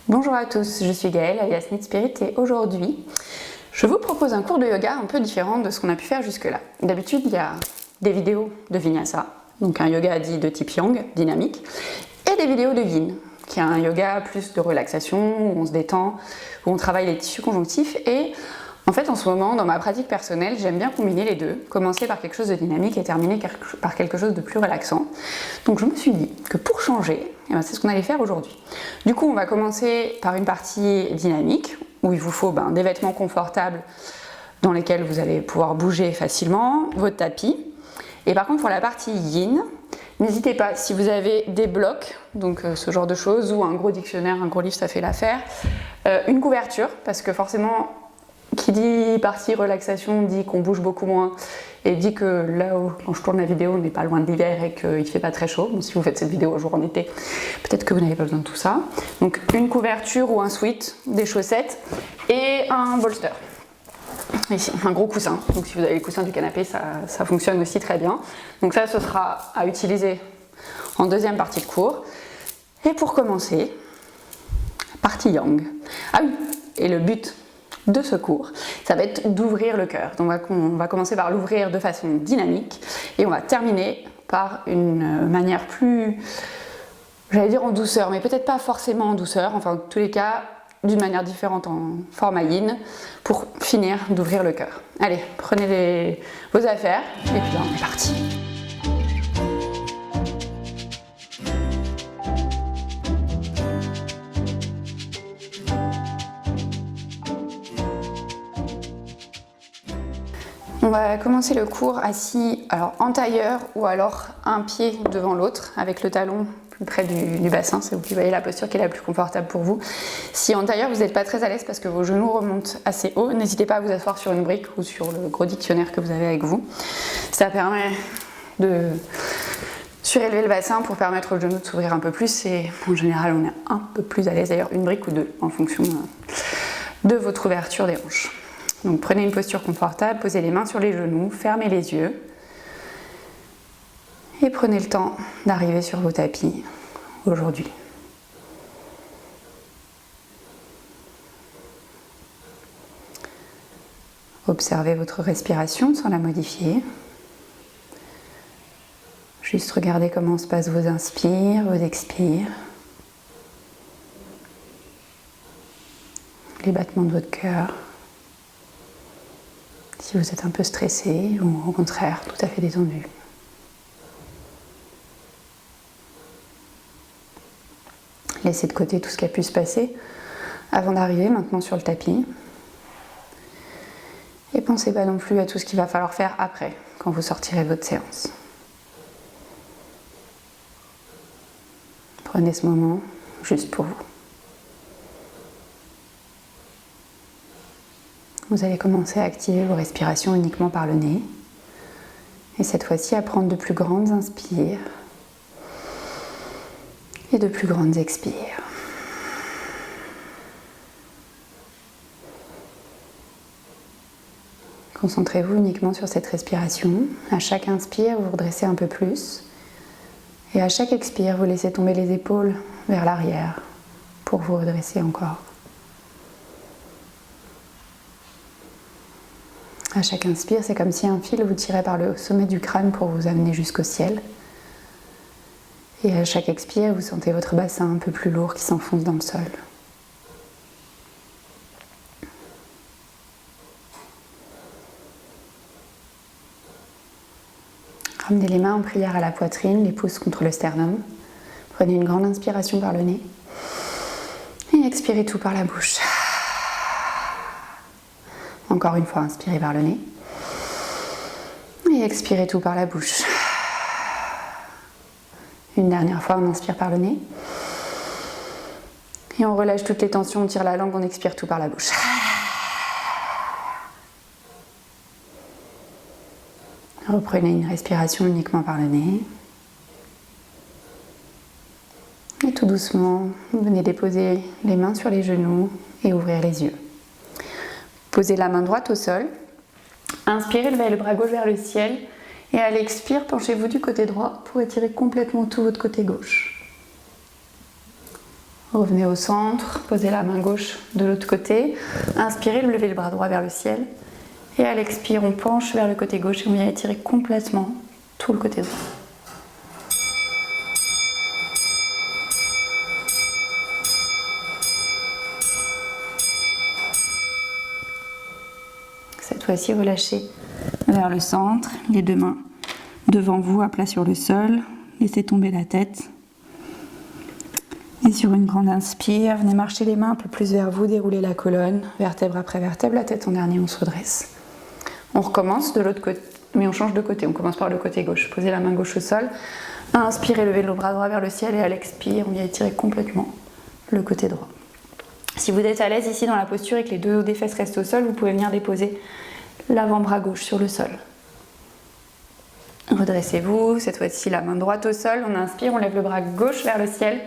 Bonjour à tous, je suis Gaëlle alias Knit Spirit et aujourd'hui je vous propose un cours de yoga un peu différent de ce qu'on a pu faire jusque-là. D'habitude il y a des vidéos de Vinyasa, donc un yoga dit de type Yang, dynamique, et des vidéos de Yin, qui est un yoga plus de relaxation, où on se détend, où on travaille les tissus conjonctifs. Et en fait en ce moment dans ma pratique personnelle j'aime bien combiner les deux, commencer par quelque chose de dynamique et terminer par quelque chose de plus relaxant. Donc je me suis dit que pour changer, c'est ce qu'on allait faire aujourd'hui. Du coup on va commencer par une partie dynamique où il vous faut des vêtements confortables dans lesquels vous allez pouvoir bouger facilement, votre tapis. Et par contre pour la partie Yin, n'hésitez pas, si vous avez des blocs, donc ce genre de choses, ou un gros dictionnaire, un gros livre, ça fait l'affaire, une couverture, parce que forcément, qui dit partie relaxation dit qu'on bouge beaucoup moins, et dit que là où, quand je tourne la vidéo, on n'est pas loin de l'hiver et qu'il ne fait pas très chaud. Bon, si vous faites cette vidéo au jour en été, peut-être que vous n'avez pas besoin de tout ça. Donc une couverture ou un sweat, des chaussettes et un bolster. Ici, un gros coussin, donc si vous avez les coussins du canapé, ça fonctionne aussi très bien. Donc ça, ce sera à utiliser en deuxième partie de cours. Et pour commencer, partie Yang. Ah oui, et le but de ce cours, ça va être d'ouvrir le cœur. Donc on va commencer par l'ouvrir de façon dynamique et on va terminer par une manière plus, j'allais dire en douceur, mais peut-être pas forcément en douceur, enfin en tous les cas, d'une manière différente en format Yin pour finir d'ouvrir le cœur. Allez, prenez vos affaires et puis là on est parti. On va commencer le cours assis en tailleur ou alors un pied devant l'autre avec le talon plus près du bassin, c'est vous qui voyez la posture qui est la plus confortable pour vous. Si en tailleur vous n'êtes pas très à l'aise parce que vos genoux remontent assez haut, n'hésitez pas à vous asseoir sur une brique ou sur le gros dictionnaire que vous avez avec vous. Ça permet de surélever le bassin pour permettre aux genoux de s'ouvrir un peu plus et en général on est un peu plus à l'aise, d'ailleurs une brique ou deux en fonction de votre ouverture des hanches. Donc prenez une posture confortable, posez les mains sur les genoux, fermez les yeux et prenez le temps d'arriver sur vos tapis aujourd'hui. Observez votre respiration sans la modifier. Juste regardez comment se passent vos inspires, vos expires. Les battements de votre cœur. Si vous êtes un peu stressé ou au contraire tout à fait détendu. Laissez de côté tout ce qui a pu se passer avant d'arriver maintenant sur le tapis. Et pensez pas non plus à tout ce qu'il va falloir faire après, quand vous sortirez de votre séance. Prenez ce moment juste pour vous. Vous allez commencer à activer vos respirations uniquement par le nez. Et cette fois-ci, à prendre de plus grandes inspires et de plus grandes expires. Concentrez-vous uniquement sur cette respiration. À chaque inspire, vous vous redressez un peu plus. Et à chaque expire, vous laissez tomber les épaules vers l'arrière pour vous redresser encore. À chaque inspire, c'est comme si un fil vous tirait par le sommet du crâne pour vous amener jusqu'au ciel. Et à chaque expire, vous sentez votre bassin un peu plus lourd qui s'enfonce dans le sol. Ramenez les mains en prière à la poitrine, les pouces contre le sternum. Prenez une grande inspiration par le nez. Et expirez tout par la bouche. Encore une fois, inspirez par le nez. Et expirez tout par la bouche. Une dernière fois, on inspire par le nez. Et on relâche toutes les tensions, on tire la langue, on expire tout par la bouche. Reprenez une respiration uniquement par le nez. Et tout doucement, venez déposer les mains sur les genoux et ouvrir les yeux. Posez la main droite au sol. Inspirez, levez le bras gauche vers le ciel. Et à l'expire, penchez-vous du côté droit pour étirer complètement tout votre côté gauche. Revenez au centre, posez la main gauche de l'autre côté. Inspirez, levez le bras droit vers le ciel. Et à l'expire, on penche vers le côté gauche et on vient étirer complètement tout le côté droit. Cette fois-ci, relâchez vers le centre, les deux mains devant vous, à plat sur le sol. Laissez tomber la tête. Et sur une grande inspire, venez marcher les mains un peu plus vers vous, déroulez la colonne, vertèbre après vertèbre, la tête en dernier, on se redresse. On recommence de l'autre côté, mais on change de côté, on commence par le côté gauche. Posez la main gauche au sol, inspirez, levez le bras droit vers le ciel et à l'expire, on vient étirer complètement le côté droit. Si vous êtes à l'aise ici dans la posture et que les deux hauts des fesses restent au sol, vous pouvez venir déposer l'avant-bras gauche sur le sol. Redressez-vous, cette fois-ci la main droite au sol, on inspire, on lève le bras gauche vers le ciel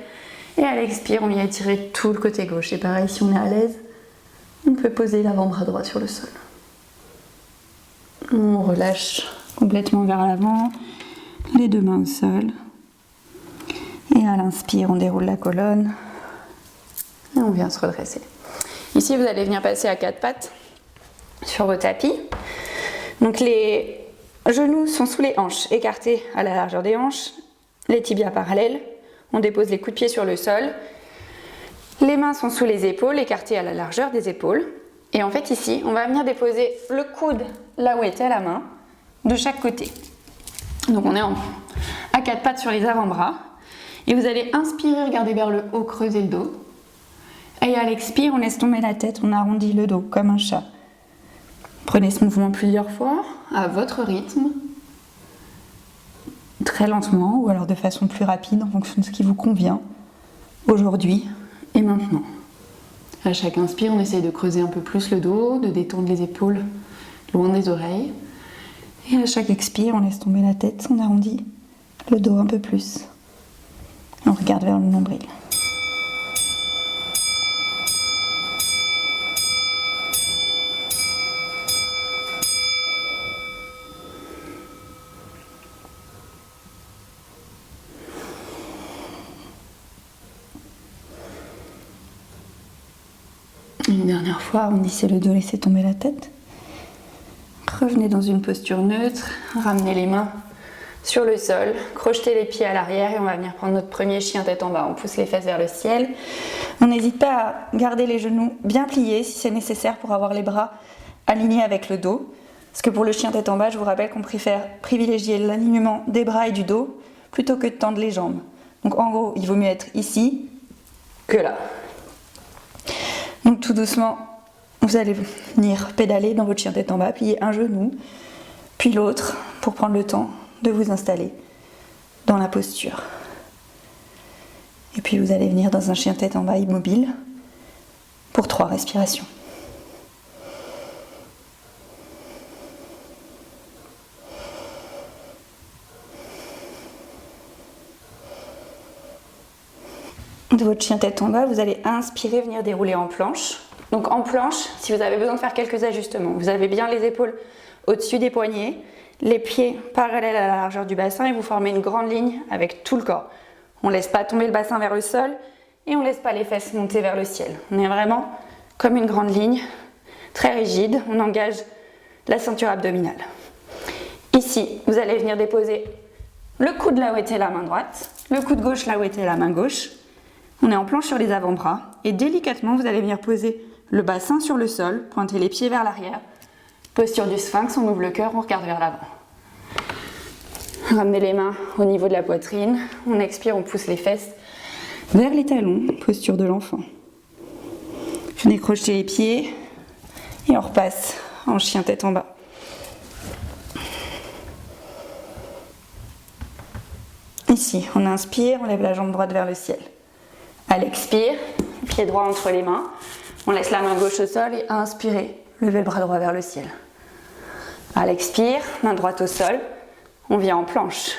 et à l'expire, on vient étirer tout le côté gauche. Et pareil, si on est à l'aise, on peut poser l'avant-bras droit sur le sol. On relâche complètement vers l'avant, les deux mains au sol. Et à l'inspire, on déroule la colonne et on vient se redresser. Ici, vous allez venir passer à quatre pattes sur vos tapis. Donc les genoux sont sous les hanches, écartés à la largeur des hanches, les tibias parallèles. On dépose les coudes de pied sur le sol. Les mains sont sous les épaules, écartées à la largeur des épaules. Et en fait ici, on va venir déposer le coude là où était la main, de chaque côté. Donc on est à quatre pattes sur les avant-bras. Et vous allez inspirer, regarder vers le haut, creuser le dos. Et à l'expire, on laisse tomber la tête, on arrondit le dos comme un chat. Prenez ce mouvement plusieurs fois, à votre rythme, très lentement ou alors de façon plus rapide en fonction de ce qui vous convient, aujourd'hui et maintenant. À chaque inspire, on essaye de creuser un peu plus le dos, de détendre les épaules loin des oreilles. Et à chaque expire, on laisse tomber la tête, on arrondit le dos un peu plus. On regarde vers le nombril. Une dernière fois, arrondissez le dos, laissez tomber la tête. Revenez dans une posture neutre, ramenez les mains sur le sol, crochetez les pieds à l'arrière et on va venir prendre notre premier chien tête en bas. On pousse les fesses vers le ciel. On n'hésite pas à garder les genoux bien pliés si c'est nécessaire pour avoir les bras alignés avec le dos. Parce que pour le chien tête en bas, je vous rappelle qu'on préfère privilégier l'alignement des bras et du dos plutôt que de tendre les jambes. Donc en gros, il vaut mieux être ici que là. Donc tout doucement, vous allez venir pédaler dans votre chien tête en bas, plier un genou, puis l'autre, pour prendre le temps de vous installer dans la posture. Et puis vous allez venir dans un chien tête en bas immobile pour 3 respirations. De votre chien tête en bas, vous allez inspirer, venir dérouler en planche. Donc en planche, si vous avez besoin de faire quelques ajustements, vous avez bien les épaules au-dessus des poignets, les pieds parallèles à la largeur du bassin et vous formez une grande ligne avec tout le corps. On ne laisse pas tomber le bassin vers le sol et on ne laisse pas les fesses monter vers le ciel. On est vraiment comme une grande ligne, très rigide. On engage la ceinture abdominale. Ici, vous allez venir déposer le coude là où était la main droite, le coude gauche là où était la main gauche. On est en planche sur les avant-bras et délicatement, vous allez venir poser le bassin sur le sol, pointer les pieds vers l'arrière. Posture du sphinx, on ouvre le cœur, on regarde vers l'avant. Ramenez les mains au niveau de la poitrine. On expire, on pousse les fesses vers les talons, posture de l'enfant. Venez crocheter les pieds et on repasse en chien tête en bas. Ici, on inspire, on lève la jambe droite vers le ciel. À l'expire, pied droit entre les mains. On laisse la main gauche au sol et inspirez, levez le bras droit vers le ciel. À l'expire, main droite au sol, on vient en planche.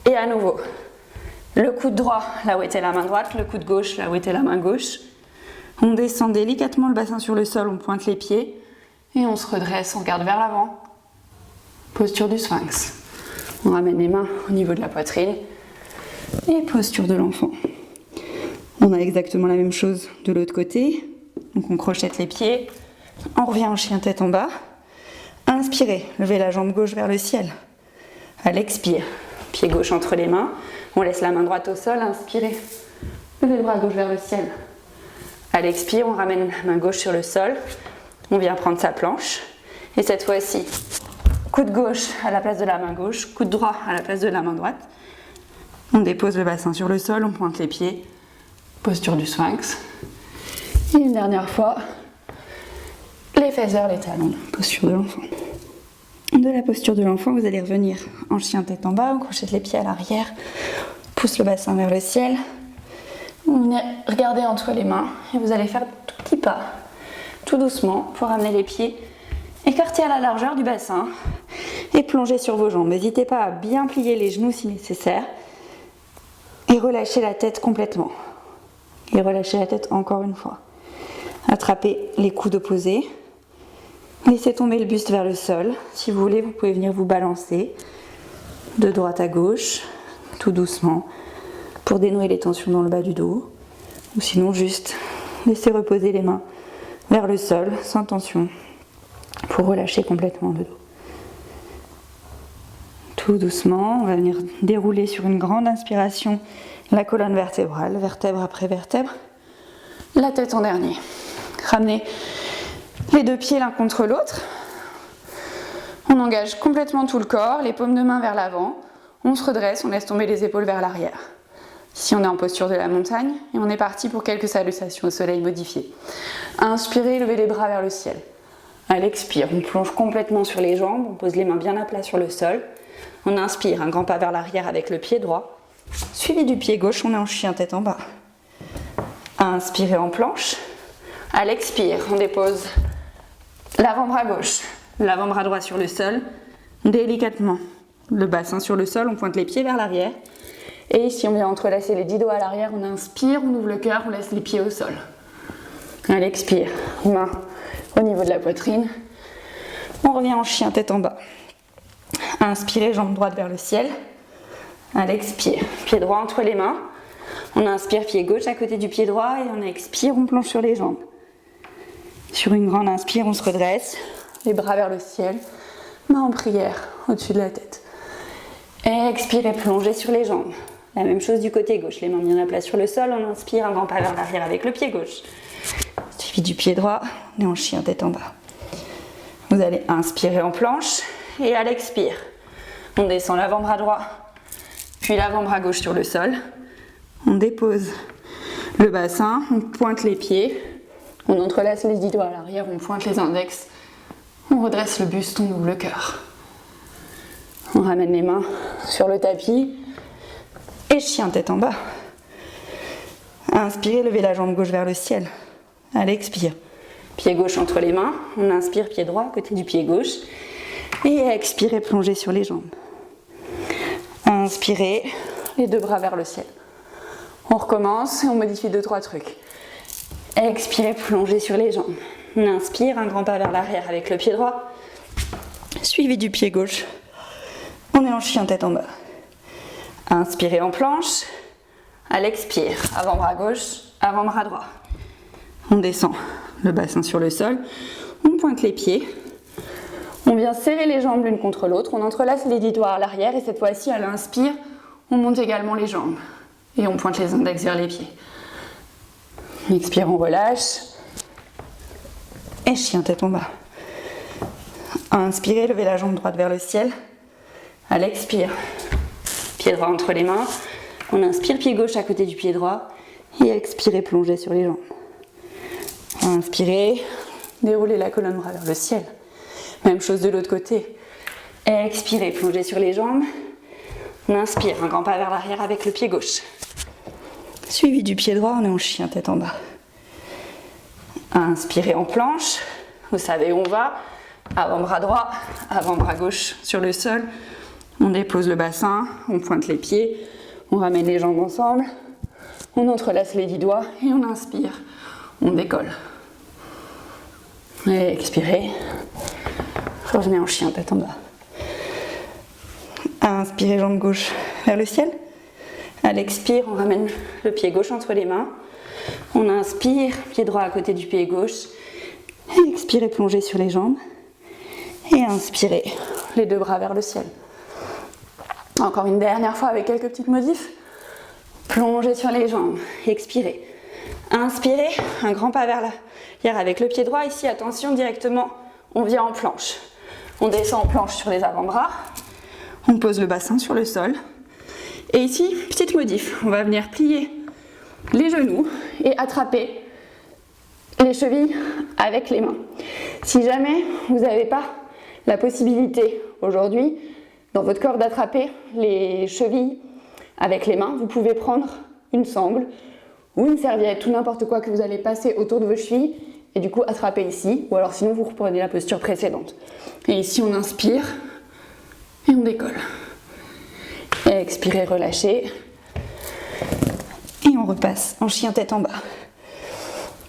Et à nouveau, le coude droit là où était la main droite, le coude gauche là où était la main gauche. On descend délicatement le bassin sur le sol, on pointe les pieds et on se redresse, on regarde vers l'avant. Posture du sphinx. On ramène les mains au niveau de la poitrine et posture de l'enfant. On a exactement la même chose de l'autre côté. Donc on crochette les pieds, on revient en chien tête en bas. Inspirez, levez la jambe gauche vers le ciel. À l'expire, pied gauche entre les mains, on laisse la main droite au sol, inspirez, levez le bras gauche vers le ciel. À l'expire, on ramène la main gauche sur le sol, on vient prendre sa planche. Et cette fois-ci, coude gauche à la place de la main gauche, coude droit à la place de la main droite. On dépose le bassin sur le sol, on pointe les pieds, posture du sphinx. Et une dernière fois, les fesses vers les talons, posture de l'enfant. De la posture de l'enfant, vous allez revenir en chien tête en bas, on crochette les pieds à l'arrière, pousse le bassin vers le ciel. Vous venez regarder entre les mains et vous allez faire tout petit pas, tout doucement, pour ramener les pieds écartés à la largeur du bassin et plonger sur vos jambes. N'hésitez pas à bien plier les genoux si nécessaire et relâchez la tête complètement. Et relâchez la tête encore une fois. Attrapez les coudes opposés. Laissez tomber le buste vers le sol. Si vous voulez, vous pouvez venir vous balancer de droite à gauche, tout doucement, pour dénouer les tensions dans le bas du dos. Ou sinon, juste laissez reposer les mains vers le sol, sans tension, pour relâcher complètement le dos. Tout doucement, on va venir dérouler sur une grande inspiration la colonne vertébrale, vertèbre après vertèbre. La tête en dernier. Ramenez les deux pieds l'un contre l'autre. On engage complètement tout le corps, les paumes de main vers l'avant. On se redresse, on laisse tomber les épaules vers l'arrière. Ici, on est en posture de la montagne et on est parti pour quelques salutations au soleil modifiées. Inspirez, levez les bras vers le ciel. À l'expire, on plonge complètement sur les jambes, on pose les mains bien à plat sur le sol. On inspire, un grand pas vers l'arrière avec le pied droit. Suivi du pied gauche, on est en chien tête en bas. Inspirez en planche. À l'expire, on dépose l'avant-bras gauche, l'avant-bras droit sur le sol, délicatement. Le bassin sur le sol, on pointe les pieds vers l'arrière. Et ici, on vient entrelacer les 10 doigts à l'arrière, on inspire, on ouvre le cœur, on laisse les pieds au sol. À l'expire, main au niveau de la poitrine. On revient en chien tête en bas. Inspirez, jambe droite vers le ciel. À l'expire, pied droit entre les mains. On inspire, pied gauche à côté du pied droit et on expire, on plonge sur les jambes. Sur une grande inspire, on se redresse, les bras vers le ciel, main en prière au-dessus de la tête. Expirez, plongez sur les jambes. La même chose du côté gauche, les mains bien à plat sur le sol, on inspire, un grand pas vers l'arrière avec le pied gauche. Suivi du pied droit, on est en chien tête en bas. Vous allez inspirer en planche et à l'expire, on descend l'avant-bras droit, puis l'avant-bras gauche sur le sol. On dépose le bassin, on pointe les pieds, on entrelace les 10 doigts à l'arrière, on pointe les index, on redresse le buste, on ouvre le cœur. On ramène les mains sur le tapis et chien tête en bas. Inspirez, levez la jambe gauche vers le ciel. À l'expire, pied gauche entre les mains, on inspire, pied droit à côté du pied gauche. Et expirez, plongez sur les jambes. Inspirez, les deux bras vers le ciel. On recommence et on modifie 2-3 trucs. Expirez, plongez sur les jambes. On inspire, un grand pas vers l'arrière avec le pied droit, suivi du pied gauche. On est en chien tête en bas. Inspirez en planche. À l'expire, avant-bras gauche, avant-bras droit. On descend le bassin sur le sol. On pointe les pieds. On vient serrer les jambes l'une contre l'autre. On entrelace les 10 doigts à l'arrière et cette fois-ci, à l'inspire, on monte également les jambes. Et on pointe les index vers les pieds. On expire, on relâche. Et chien tête en bas. Inspirez, levez la jambe droite vers le ciel. À l'expire, pied droit entre les mains. On inspire, pied gauche à côté du pied droit. Et expirez, plongez sur les jambes. Inspirez, déroulez la colonne bras vers le ciel. Même chose de l'autre côté. Expirez, plongez sur les jambes. On inspire, un grand pas vers l'arrière avec le pied gauche. Suivi du pied droit, on est en chien tête en bas. Inspirez en planche. Vous savez où on va. Avant-bras droit, avant-bras gauche sur le sol. On dépose le bassin, on pointe les pieds, on ramène les jambes ensemble, on entrelace les 10 doigts et on inspire. On décolle. Et expirez. Revenez en chien tête en bas. Inspirez, jambe gauche vers le ciel. À l'expire, on ramène le pied gauche entre les mains. On inspire, pied droit à côté du pied gauche. Et expirez, plongez sur les jambes. Et inspirez, les deux bras vers le ciel. Encore une dernière fois avec quelques petites modifs. Plongez sur les jambes, expirez. Inspirez, un grand pas vers l'arrière avec le pied droit. Ici, attention, directement, on vient en planche. On descend en planche sur les avant-bras. On pose le bassin sur le sol. Et ici, petite modif, on va venir plier les genoux et attraper les chevilles avec les mains. Si jamais vous n'avez pas la possibilité aujourd'hui dans votre corps d'attraper les chevilles avec les mains, vous pouvez prendre une sangle ou une serviette ou n'importe quoi que vous allez passer autour de vos chevilles et du coup attraper ici, ou alors sinon vous reprenez la posture précédente. Et ici on inspire et on décolle. Et expirez, relâchez. Et on repasse en chien tête en bas.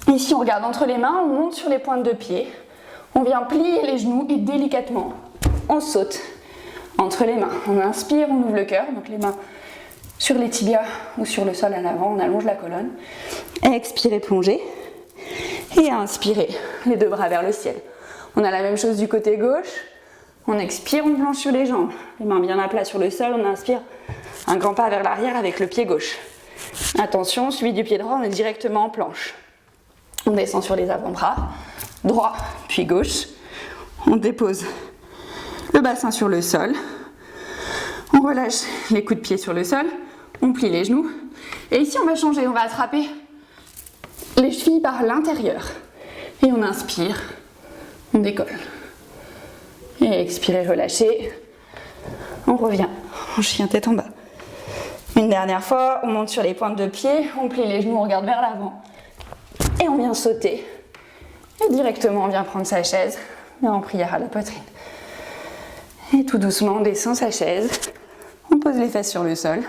Ici on regarde entre les mains, on monte sur les pointes de pied. On vient plier les genoux et délicatement, on saute entre les mains. On inspire, on ouvre le cœur, donc les mains sur les tibias ou sur le sol à l'avant, on allonge la colonne. Expirez, plongez. Et inspirez, les deux bras vers le ciel. On a la même chose du côté gauche. On expire, on plonge sur les jambes. Les mains bien à plat sur le sol, on inspire un grand pas vers l'arrière avec le pied gauche. Attention, celui du pied droit, on est directement en planche. On descend sur les avant-bras, droit puis gauche. On dépose le bassin sur le sol. On relâche les coups de pied sur le sol. On plie les genoux. Et ici, on va changer, on va attraper les chevilles par l'intérieur. Et on inspire, on décolle. Et expirez, relâchez. On revient en chien tête en bas. Une dernière fois, on monte sur les pointes de pied, on plie les genoux, on regarde vers l'avant. Et on vient sauter. Et directement, on vient prendre sa chaise, mais en prière à la poitrine. Et tout doucement, on descend sa chaise. On pose les fesses sur le sol.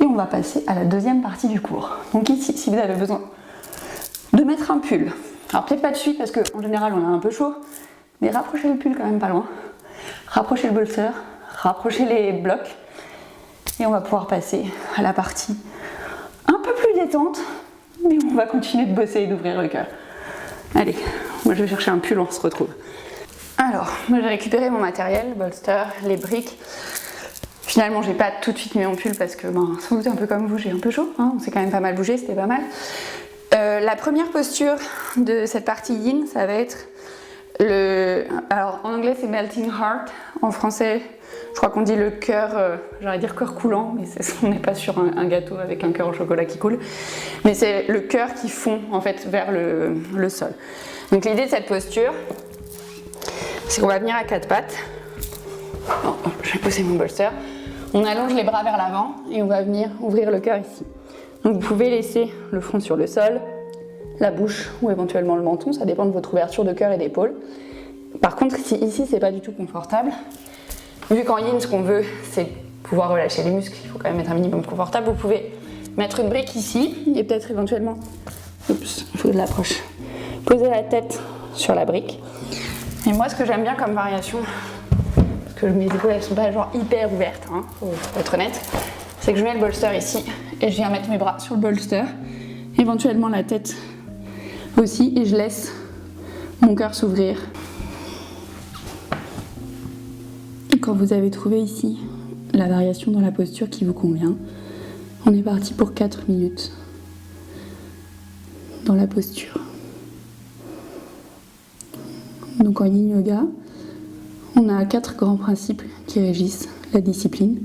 Et on va passer à la deuxième partie du cours. Donc ici, si vous avez besoin de mettre un pull, alors peut-être pas de suite parce qu'en général on a un peu chaud, mais rapprochez le pull quand même pas loin. Rapprochez le bolster, rapprochez les blocs. Et on va pouvoir passer à la partie un peu plus détente, mais on va continuer de bosser et d'ouvrir le cœur. Allez, moi je vais chercher un pull, on se retrouve. Alors, moi j'ai récupéré mon matériel, le bolster, les briques. Finalement, j'ai pas tout de suite mis mon pull parce que, sans doute un peu comme vous, j'ai un peu chaud. Hein, on s'est quand même pas mal bougé, c'était pas mal. La première posture de cette partie yin, ça va être alors en anglais c'est melting heart, en français je crois qu'on dit le cœur, j'allais dire cœur coulant, mais on n'est pas sur un gâteau avec un cœur au chocolat qui coule, mais c'est le cœur qui fond en fait vers le sol. Donc l'idée de cette posture, c'est qu'on va venir à quatre pattes. Je vais poser mon bolster. On allonge les bras vers l'avant et on va venir ouvrir le cœur ici. Donc vous pouvez laisser le front sur le sol, la bouche ou éventuellement le menton, ça dépend de votre ouverture de cœur et d'épaule. Par contre, si ici c'est pas du tout confortable, vu qu'en yin ce qu'on veut c'est pouvoir relâcher les muscles, il faut quand même être un minimum confortable, vous pouvez mettre une brique ici et peut-être éventuellement, oups, il faut de l'approche, poser la tête sur la brique. Et moi ce que j'aime bien comme variation, parce que mes épaules elles sont pas genre hyper ouvertes, hein, faut être honnête, c'est que je mets le bolster ici et je viens mettre mes bras sur le bolster, éventuellement la tête aussi, et je laisse mon cœur s'ouvrir. Et quand vous avez trouvé ici la variation dans la posture qui vous convient, on est parti pour 4 minutes dans la posture. Donc en yin yoga, on a 4 grands principes qui régissent la discipline.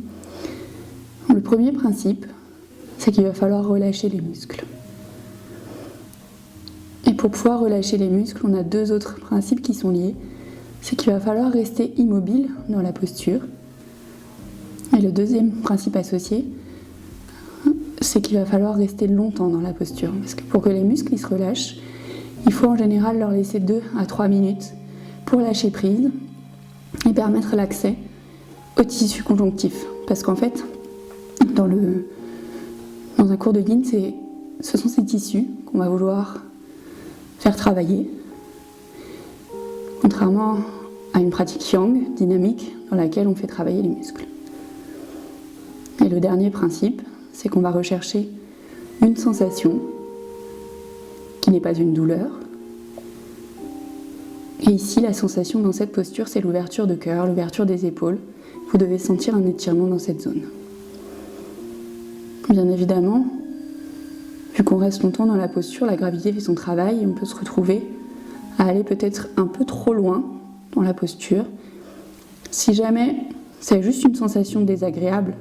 Le premier principe, c'est qu'il va falloir relâcher les muscles. Et pour pouvoir relâcher les muscles, on a 2 autres principes qui sont liés. C'est qu'il va falloir rester immobile dans la posture. Et le deuxième principe associé, c'est qu'il va falloir rester longtemps dans la posture. Parce que pour que les muscles ils se relâchent, il faut en général leur laisser 2 à 3 minutes pour lâcher prise et permettre l'accès au tissu conjonctif. Parce qu'en fait, dans un cours de yin, ce sont ces tissus qu'on va vouloir faire travailler. Contrairement à une pratique yang, dynamique, dans laquelle on fait travailler les muscles. Et le dernier principe, c'est qu'on va rechercher une sensation qui n'est pas une douleur. Et ici, la sensation dans cette posture, c'est l'ouverture de cœur, l'ouverture des épaules. Vous devez sentir un étirement dans cette zone. Bien évidemment, vu qu'on reste longtemps dans la posture, la gravité fait son travail et on peut se retrouver à aller peut-être un peu trop loin dans la posture. Si jamais c'est juste une sensation désagréable,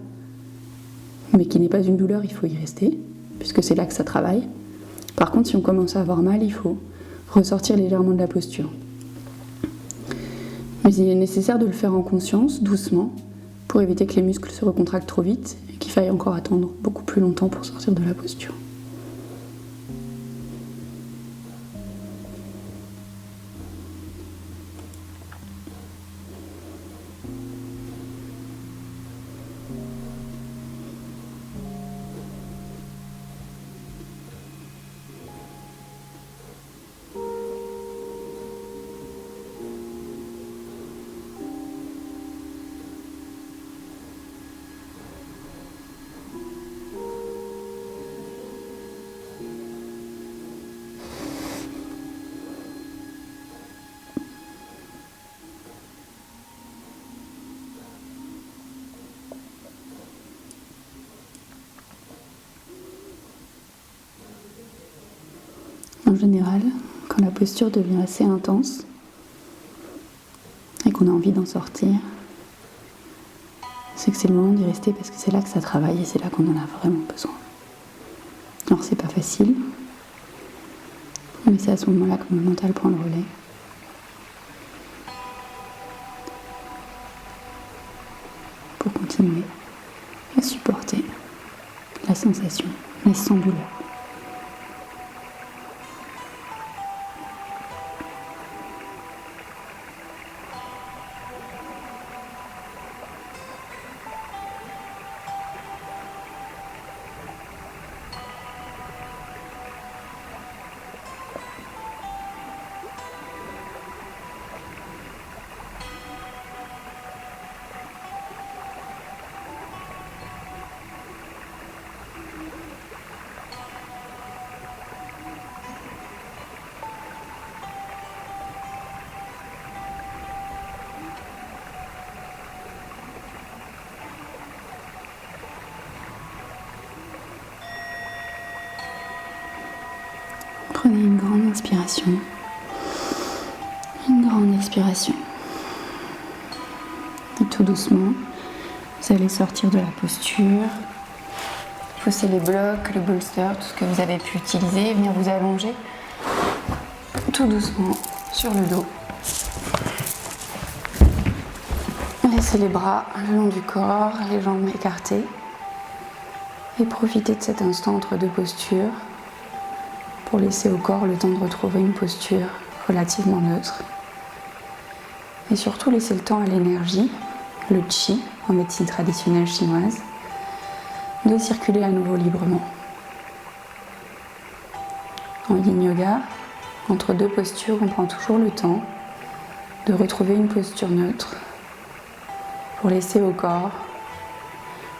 mais qui n'est pas une douleur, il faut y rester, puisque c'est là que ça travaille. Par contre, si on commence à avoir mal, il faut ressortir légèrement de la posture. Mais il est nécessaire de le faire en conscience, doucement, pour éviter que les muscles se recontractent trop vite et qu'il faille encore attendre beaucoup plus longtemps pour sortir de la posture. En général, quand la posture devient assez intense et qu'on a envie d'en sortir, c'est que c'est le moment d'y rester parce que c'est là que ça travaille et c'est là qu'on en a vraiment besoin. Alors c'est pas facile, mais c'est à ce moment-là que mon mental prend le relais. Pour continuer à supporter la sensation, mais sans douleur. Prenez une grande inspiration, une grande expiration. Et tout doucement, vous allez sortir de la posture, pousser les blocs, les bolsters, tout ce que vous avez pu utiliser, venir vous allonger tout doucement sur le dos. Laissez les bras le long du corps, les jambes écartées et profitez de cet instant entre deux postures pour laisser au corps le temps de retrouver une posture relativement neutre. Et surtout laisser le temps à l'énergie, le qi en médecine traditionnelle chinoise, de circuler à nouveau librement. En yin yoga, entre deux postures, on prend toujours le temps de retrouver une posture neutre pour laisser au corps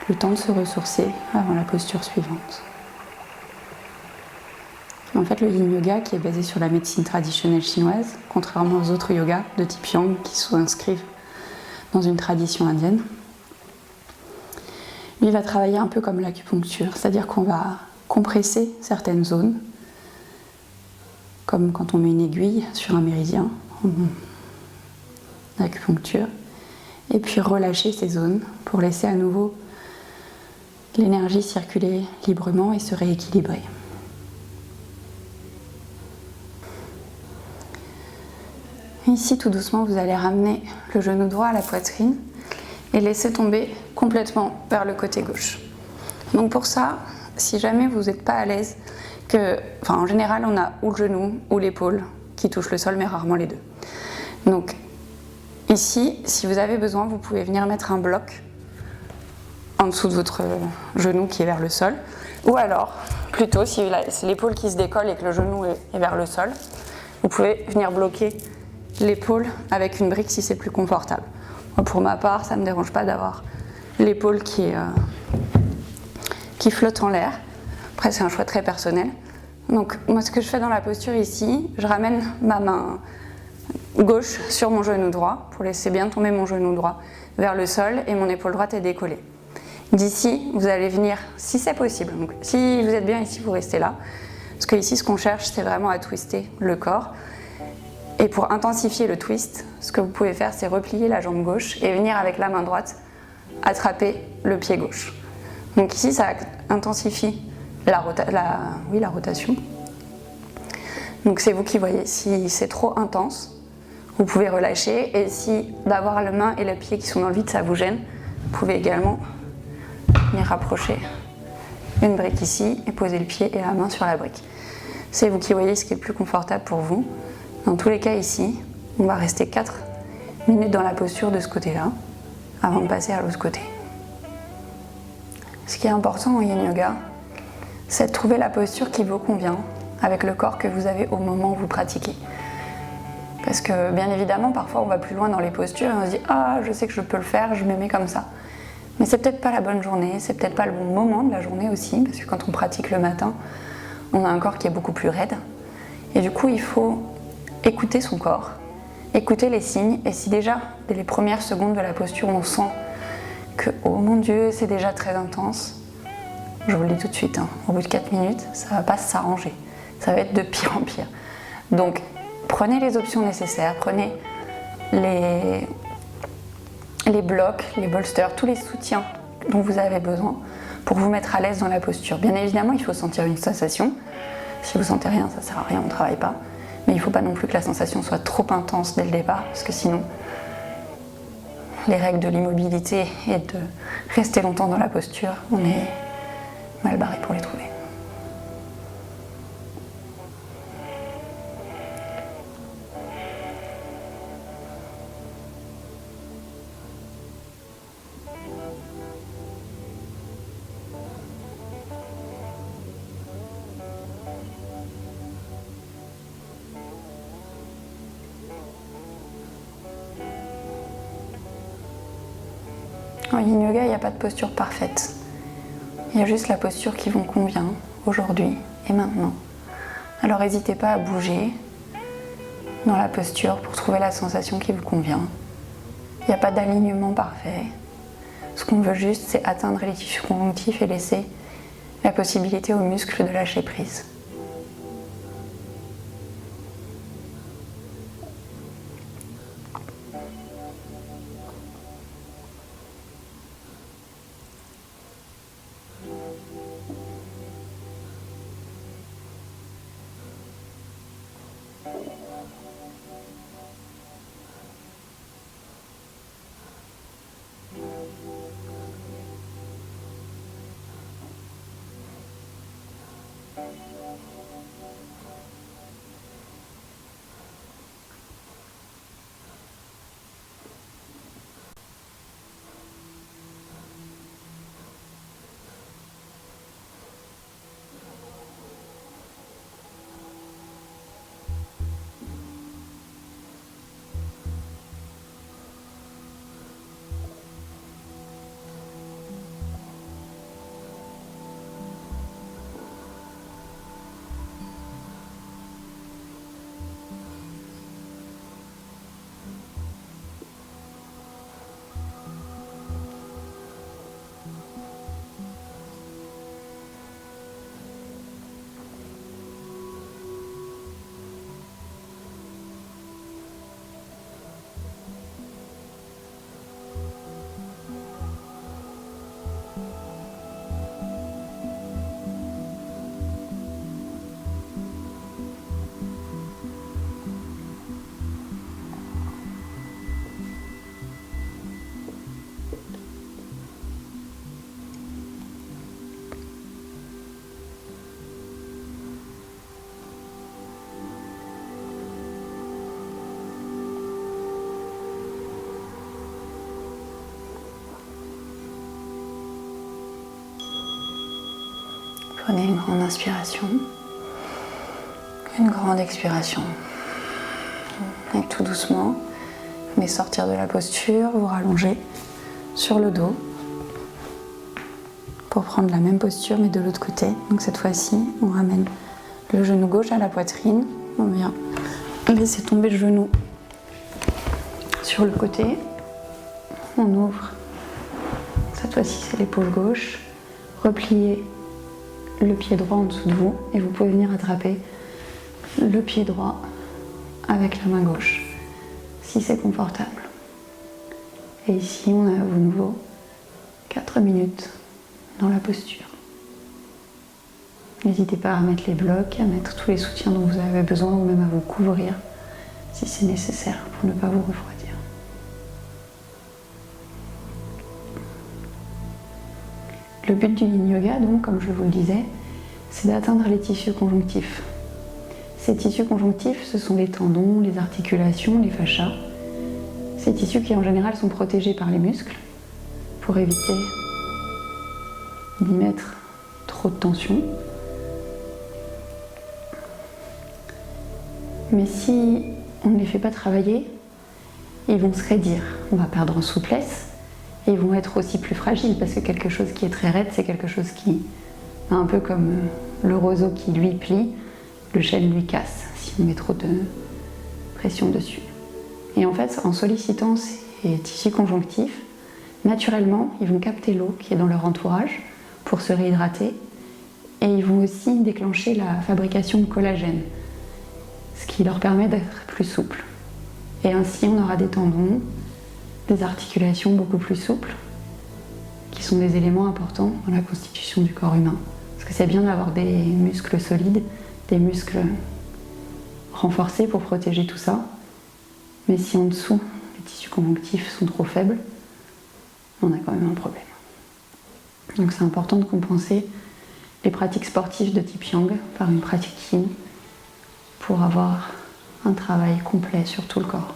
le temps de se ressourcer avant la posture suivante. En fait, le yin yoga, qui est basé sur la médecine traditionnelle chinoise, contrairement aux autres yogas de type yang qui s'inscrivent dans une tradition indienne, lui va travailler un peu comme l'acupuncture, c'est-à-dire qu'on va compresser certaines zones, comme quand on met une aiguille sur un méridien d'acupuncture, et puis relâcher ces zones pour laisser à nouveau l'énergie circuler librement et se rééquilibrer. Ici, tout doucement, vous allez ramener le genou droit à la poitrine et laisser tomber complètement vers le côté gauche. Donc pour ça, si jamais vous n'êtes pas à l'aise, en général, on a ou le genou ou l'épaule qui touchent le sol, mais rarement les deux. Donc ici, si vous avez besoin, vous pouvez venir mettre un bloc en dessous de votre genou qui est vers le sol, ou alors, plutôt, si c'est l'épaule qui se décolle et que le genou est vers le sol, vous pouvez venir bloquer l'épaule avec une brique si c'est plus confortable. Moi, pour ma part, ça ne me dérange pas d'avoir l'épaule qui flotte en l'air. Après, c'est un choix très personnel. Donc, moi, ce que je fais dans la posture ici, je ramène ma main gauche sur mon genou droit pour laisser bien tomber mon genou droit vers le sol et mon épaule droite est décollée. D'ici, vous allez venir, si c'est possible. Donc, si vous êtes bien ici, vous restez là. Parce que ici, ce qu'on cherche, c'est vraiment à twister le corps. Et pour intensifier le twist, ce que vous pouvez faire, c'est replier la jambe gauche et venir avec la main droite attraper le pied gauche. Donc ici, ça intensifie la rotation. Donc c'est vous qui voyez. Si c'est trop intense, vous pouvez relâcher. Et si d'avoir la main et le pied qui sont dans le vide, ça vous gêne, vous pouvez également venir rapprocher une brique ici et poser le pied et la main sur la brique. C'est vous qui voyez ce qui est le plus confortable pour vous. Dans tous les cas ici, on va rester 4 minutes dans la posture de ce côté-là avant de passer à l'autre côté. Ce qui est important en Yin Yoga, c'est de trouver la posture qui vous convient avec le corps que vous avez au moment où vous pratiquez. Parce que bien évidemment, parfois on va plus loin dans les postures et on se dit « Ah, je sais que je peux le faire, je me mets comme ça ». Mais c'est peut-être pas la bonne journée, c'est peut-être pas le bon moment de la journée aussi, parce que quand on pratique le matin, on a un corps qui est beaucoup plus raide. Et du coup, il faut écouter son corps, écouter les signes, et si déjà, dès les premières secondes de la posture, on sent que, oh mon Dieu, c'est déjà très intense, je vous le dis tout de suite, au bout de 4 minutes, ça va pas s'arranger, ça va être de pire en pire. Donc, prenez les options nécessaires, prenez les blocs, les bolsters, tous les soutiens dont vous avez besoin pour vous mettre à l'aise dans la posture. Bien évidemment, il faut sentir une sensation. Si vous sentez rien, ça sert à rien, on ne travaille pas. Mais il ne faut pas non plus que la sensation soit trop intense dès le départ, parce que sinon, les règles de l'immobilité et de rester longtemps dans la posture, on est mal barré pour les trouver. En Yin Yoga, il n'y a pas de posture parfaite. Il y a juste la posture qui vous convient aujourd'hui et maintenant. Alors n'hésitez pas à bouger dans la posture pour trouver la sensation qui vous convient. Il n'y a pas d'alignement parfait. Ce qu'on veut juste, c'est atteindre les tissus conjonctifs et laisser la possibilité aux muscles de lâcher prise. Prenez une grande inspiration, une grande expiration. Et tout doucement, venez sortir de la posture, vous rallonger sur le dos. pour prendre la même posture mais de l'autre côté. Donc cette fois-ci, on ramène le genou gauche à la poitrine. On vient laisser tomber le genou sur le côté. On ouvre. Cette fois-ci, c'est l'épaule gauche. Repliez le pied droit en dessous de vous et vous pouvez venir attraper le pied droit avec la main gauche, si c'est confortable. Et ici, on a à nouveau 4 minutes dans la posture. N'hésitez pas à mettre les blocs, à mettre tous les soutiens dont vous avez besoin ou même à vous couvrir si c'est nécessaire pour ne pas vous refroidir. Le but du Yin Yoga, donc, comme je vous le disais, c'est d'atteindre les tissus conjonctifs. Ces tissus conjonctifs, ce sont les tendons, les articulations, les fascias. Ces tissus qui en général sont protégés par les muscles pour éviter d'y mettre trop de tension. Mais si on ne les fait pas travailler, ils vont se raidir, on va perdre en souplesse et ils vont être aussi plus fragiles parce que quelque chose qui est très raide, c'est quelque chose qui, un peu comme le roseau qui lui plie, le chêne lui casse si on met trop de pression dessus. Et en fait, en sollicitant ces tissus conjonctifs, naturellement, ils vont capter l'eau qui est dans leur entourage pour se réhydrater et ils vont aussi déclencher la fabrication de collagène, ce qui leur permet d'être plus souples. Et ainsi, on aura des tendons, des articulations beaucoup plus souples, qui sont des éléments importants dans la constitution du corps humain. Parce que c'est bien d'avoir des muscles solides, des muscles renforcés pour protéger tout ça. Mais si en dessous, les tissus conjonctifs sont trop faibles, on a quand même un problème. Donc c'est important de compenser les pratiques sportives de type Yang par une pratique Yin pour avoir un travail complet sur tout le corps.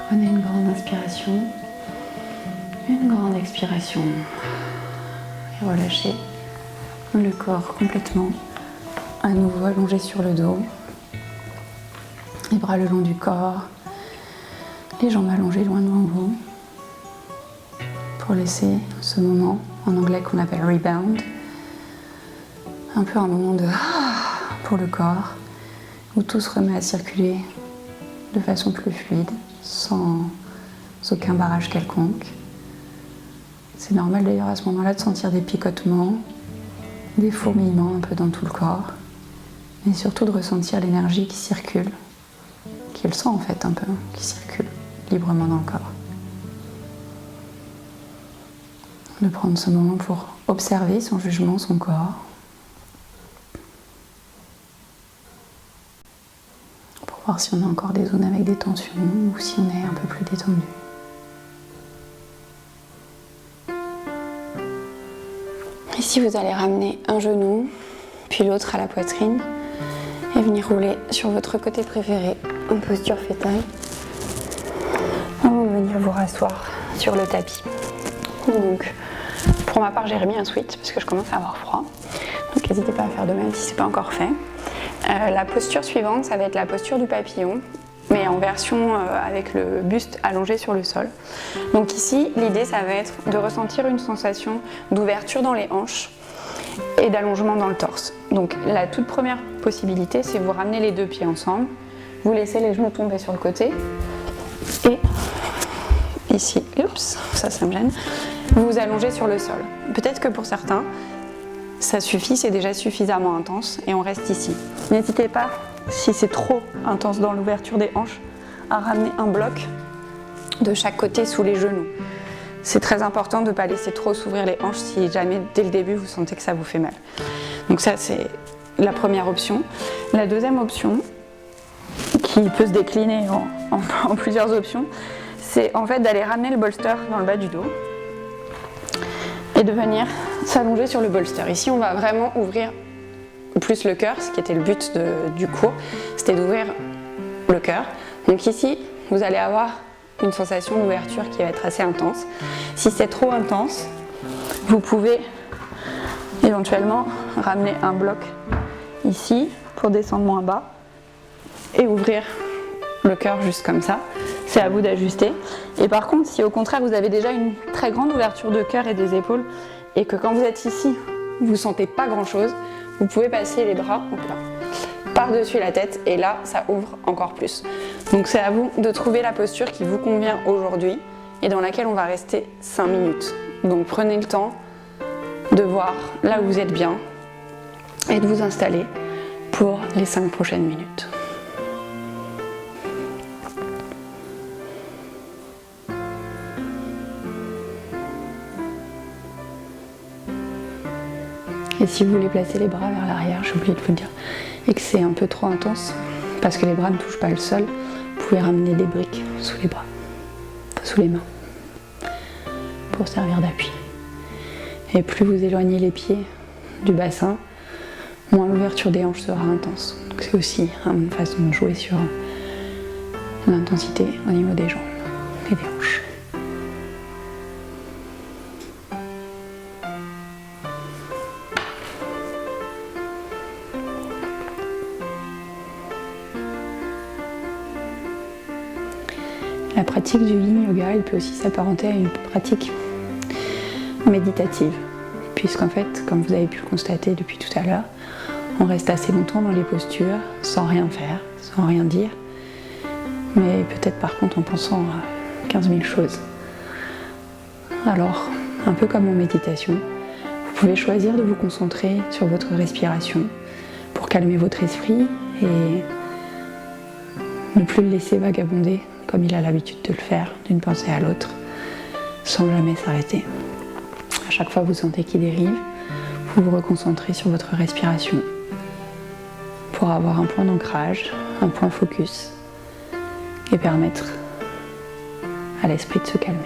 Prenez une grande inspiration, une grande expiration et relâchez le corps complètement, à nouveau allongé sur le dos, les bras le long du corps, les jambes allongées loin devant vous pour laisser ce moment en anglais qu'on appelle rebound, un peu un moment de pour le corps où tout se remet à circuler de façon plus fluide, sans aucun barrage quelconque. C'est normal d'ailleurs à ce moment-là de sentir des picotements, des fourmillements un peu dans tout le corps, mais surtout de ressentir l'énergie qui circule, qui est le sang en fait un peu, qui circule librement dans le corps. De prendre ce moment pour observer sans jugement son corps, voir si on a encore des zones avec des tensions ou si on est un peu plus détendu. Ici, vous allez ramener un genou, puis l'autre à la poitrine Et venir rouler sur votre côté préféré en posture fétale avant de venir vous rasseoir sur le tapis. Donc, pour ma part, j'ai remis un sweat parce que je commence à avoir froid. Donc, n'hésitez pas à faire de même si ce n'est pas encore fait. La posture suivante, ça va être la posture du papillon, mais en version avec le buste allongé sur le sol. Donc ici, l'idée, ça va être de ressentir une sensation d'ouverture dans les hanches et d'allongement dans le torse. Donc la toute première possibilité, c'est vous ramener les deux pieds ensemble, vous laissez les genoux tomber sur le côté et ici, oups, ça me gêne, vous vous allongez sur le sol. Peut-être que pour certains, ça suffit, c'est déjà suffisamment intense et on reste ici. N'hésitez pas, si c'est trop intense dans l'ouverture des hanches, à ramener un bloc de chaque côté sous les genoux. C'est très important de ne pas laisser trop s'ouvrir les hanches si jamais dès le début vous sentez que ça vous fait mal. Donc ça c'est la première option. La deuxième option, qui peut se décliner en plusieurs options, c'est en fait d'aller ramener le bolster dans le bas du dos et de venir s'allonger sur le bolster. Ici on va vraiment ouvrir plus le cœur, ce qui était le but du cours, c'était d'ouvrir le cœur. Donc ici vous allez avoir une sensation d'ouverture qui va être assez intense. Si c'est trop intense, vous pouvez éventuellement ramener un bloc ici pour descendre moins bas et ouvrir le cœur juste comme ça. C'est à vous d'ajuster. Et par contre, si au contraire vous avez déjà une très grande ouverture de cœur et des épaules et que quand vous êtes ici, vous ne sentez pas grand chose, vous pouvez passer les bras par-dessus la tête et là, ça ouvre encore plus. Donc c'est à vous de trouver la posture qui vous convient aujourd'hui et dans laquelle on va rester 5 minutes. Donc prenez le temps de voir là où vous êtes bien et de vous installer pour les 5 prochaines minutes. Et si vous voulez placer les bras vers l'arrière, j'ai oublié de vous le dire, et que c'est un peu trop intense, parce que les bras ne touchent pas le sol, vous pouvez ramener des briques sous les bras, sous les mains, pour servir d'appui. Et plus vous éloignez les pieds du bassin, moins l'ouverture des hanches sera intense. Donc c'est aussi une façon de jouer sur l'intensité au niveau des jambes et des hanches. La pratique du yin yoga, elle peut aussi s'apparenter à une pratique méditative, puisqu'en fait, comme vous avez pu le constater depuis tout à l'heure, on reste assez longtemps dans les postures, sans rien faire, sans rien dire, mais peut-être par contre en pensant à 15 000 choses. Alors, un peu comme en méditation, vous pouvez choisir de vous concentrer sur votre respiration pour calmer votre esprit et ne plus le laisser vagabonder comme il a l'habitude de le faire, d'une pensée à l'autre, sans jamais s'arrêter. À chaque fois que vous sentez qu'il dérive, vous vous reconcentrez sur votre respiration pour avoir un point d'ancrage, un point focus et permettre à l'esprit de se calmer.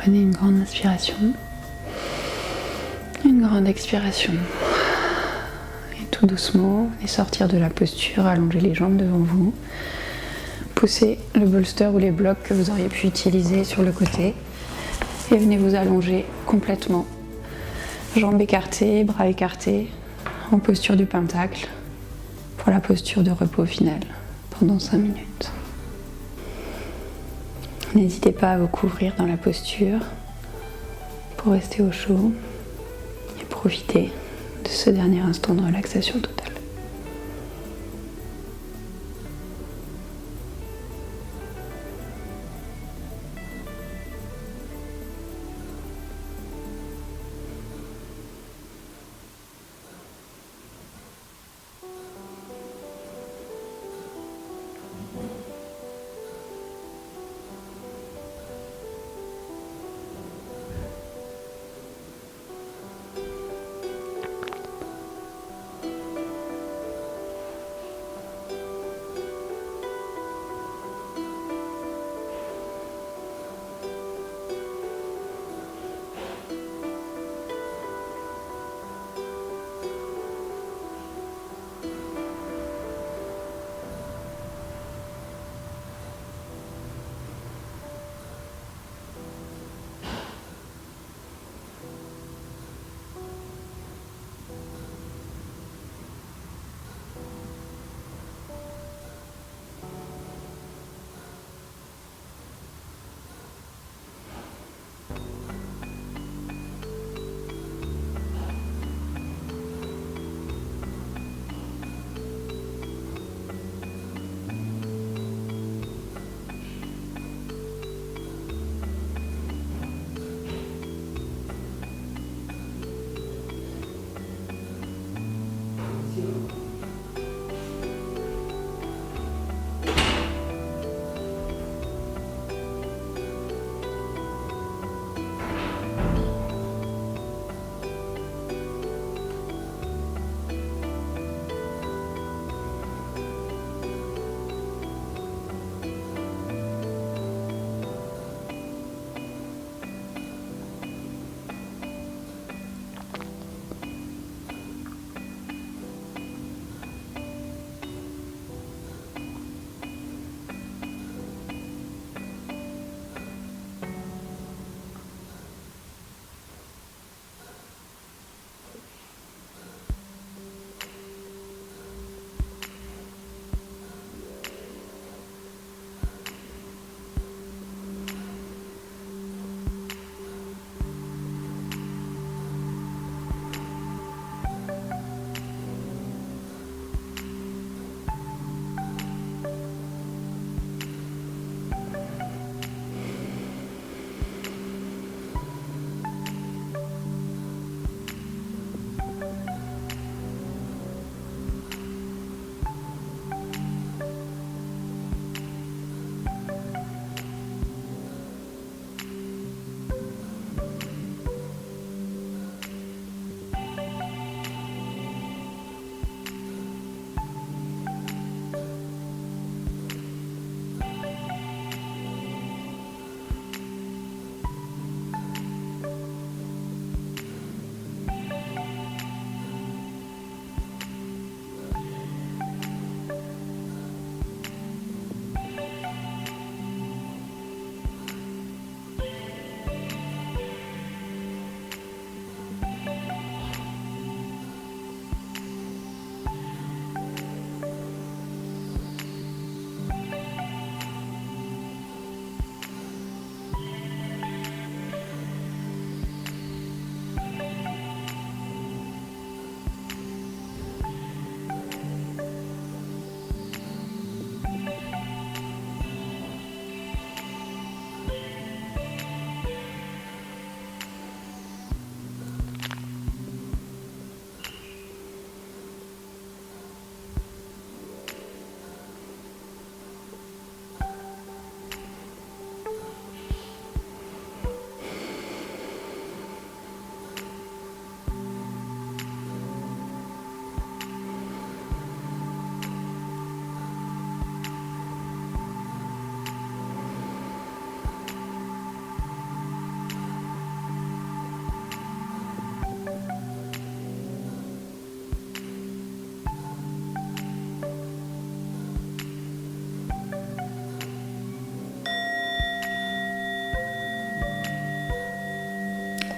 Prenez une grande inspiration, une grande expiration. Et tout doucement, et sortir de la posture, allonger les jambes devant vous. Poussez le bolster ou les blocs que vous auriez pu utiliser sur le côté. Et venez vous allonger complètement. Jambes écartées, bras écartés, en posture du pentacle, pour la posture de repos final pendant 5 minutes. N'hésitez pas à vous couvrir dans la posture pour rester au chaud et profiter de ce dernier instant de relaxation totale.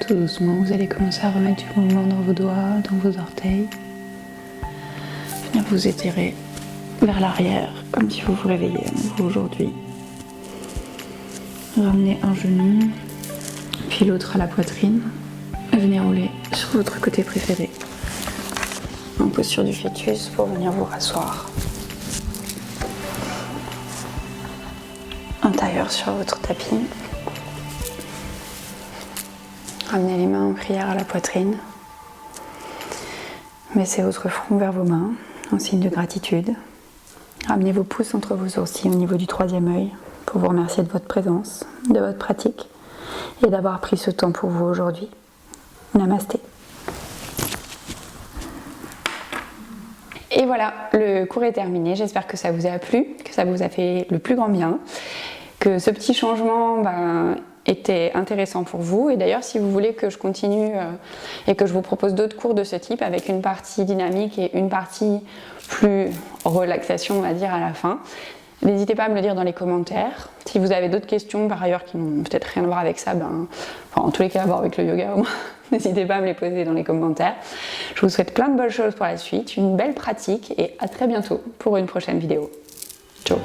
tout doucement, vous allez commencer à remettre du mouvement dans vos doigts, dans vos orteils. Venir vous étirer vers l'arrière, comme si vous vous réveillez à nouveau aujourd'hui. Ramenez un genou, puis l'autre à la poitrine. Et venez rouler sur votre côté préféré. En posture du fœtus pour venir vous rasseoir. Un tailleur sur votre tapis. Ramenez les mains en prière à la poitrine. Baissez votre front vers vos mains en signe de gratitude. Ramenez vos pouces entre vos sourcils au niveau du troisième œil pour vous remercier de votre présence, de votre pratique et d'avoir pris ce temps pour vous aujourd'hui. Namasté. Et voilà, le cours est terminé. J'espère que ça vous a plu, que ça vous a fait le plus grand bien, que ce petit changement était intéressant pour vous. Et d'ailleurs, si vous voulez que je continue et que je vous propose d'autres cours de ce type avec une partie dynamique et une partie plus relaxation, on va dire, à la fin, n'hésitez pas à me le dire dans les commentaires. Si vous avez d'autres questions par ailleurs qui n'ont peut-être rien à voir avec ça, en tous les cas à voir avec le yoga au moins, n'hésitez pas à me les poser dans les commentaires. Je vous souhaite plein de bonnes choses pour la suite, une belle pratique et à très bientôt pour une prochaine vidéo. Ciao!